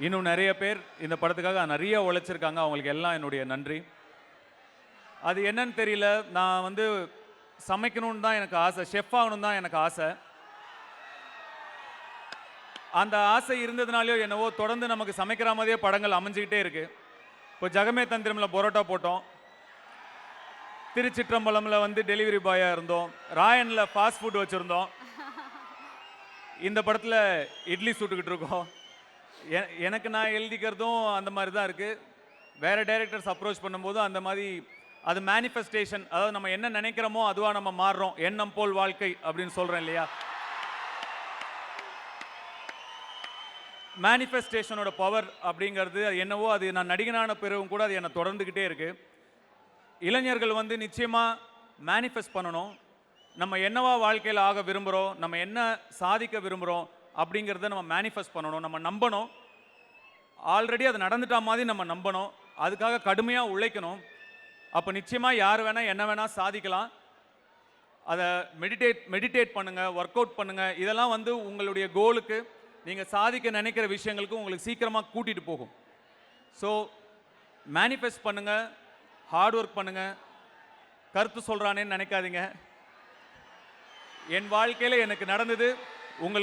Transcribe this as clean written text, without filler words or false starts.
இன்னும் நிறைய பேர் இந்த படத்துக்காக நிறைய உழைச்சிருக்காங்க. அவங்களுக்கு எல்லாம் என்னுடைய நன்றி. அது என்னன்னு தெரியல. நான் வந்து சமைக்கணும்னு தான் எனக்கு ஆசை. செஃப் ஆகணும்னு தான் எனக்கு ஆசை. அந்த ஆசை இருந்ததுனாலயோ என்னவோ தொடர்ந்து நமக்கு சமைக்கிற மாதிரியே படங்கள் அமைஞ்சுக்கிட்டே இருக்கு. இப்போ ஜகமே தந்திரம்ல பரோட்டா போட்டோம். திருச்சிற்றம்பலம்ல வந்து டெலிவரி பாயா இருந்தோம். ராயன்ல ஃபாஸ்ட் ஃபுட் வச்சிருந்தோம். இந்த படத்துல இட்லி சுட்டுக்கிட்டு இருக்கோம். எனக்கு நான் எழுதிக்கிறதும் அந்த மாதிரி தான் இருக்கு. வேற டைரக்டர்ஸ் அப்ரோச் பண்ணும்போது அந்த மாதிரி அது மேனிஃபெஸ்டேஷன், அதாவது நம்ம என்ன நினைக்கிறோமோ அதுவா நம்ம மாறுறோம். எண்ணம் போல் வாழ்க்கை அப்படின்னு சொல்றேன் இல்லையா? மேனிஃபெஸ்டேஷனோட பவர் அப்படிங்கிறது அது என்னவோ, அது நான் நடிகனான பிறகும் கூட அது என்னை தொடர்ந்துக்கிட்டே இருக்கு. இளைஞர்கள் வந்து நிச்சயமா மேனிஃபெஸ்ட் பண்ணணும். நம்ம என்னவா வாழ்க்கையில் ஆக விரும்புகிறோம், நம்ம என்ன சாதிக்க விரும்புகிறோம் அப்படிங்கிறத நம்ம மேனிஃபெஸ்ட் பண்ணணும். நம்ம நம்பணும். ஆல்ரெடி அது நடந்துட்டா மாதிரி நம்ம நம்பணும். அதுக்காக கடுமையாக உழைக்கணும். அப்போ நிச்சயமாக யார் வேணால் என்ன வேணால் சாதிக்கலாம். அதை மெடிடேட் பண்ணுங்கள், ஒர்க் அவுட் பண்ணுங்கள். இதெல்லாம் வந்து உங்களுடைய கோலுக்கு, நீங்கள் சாதிக்க நினைக்கிற விஷயங்களுக்கு உங்களுக்கு சீக்கிரமாக கூட்டிகிட்டு போகும். ஸோ மேனிஃபெஸ்ட் பண்ணுங்கள், ஹார்ட் ஒர்க் பண்ணுங்கள். கருத்து சொல்கிறானேன்னு நினைக்காதீங்க. என் வாழ்க்கையில் எனக்கு நடந்தது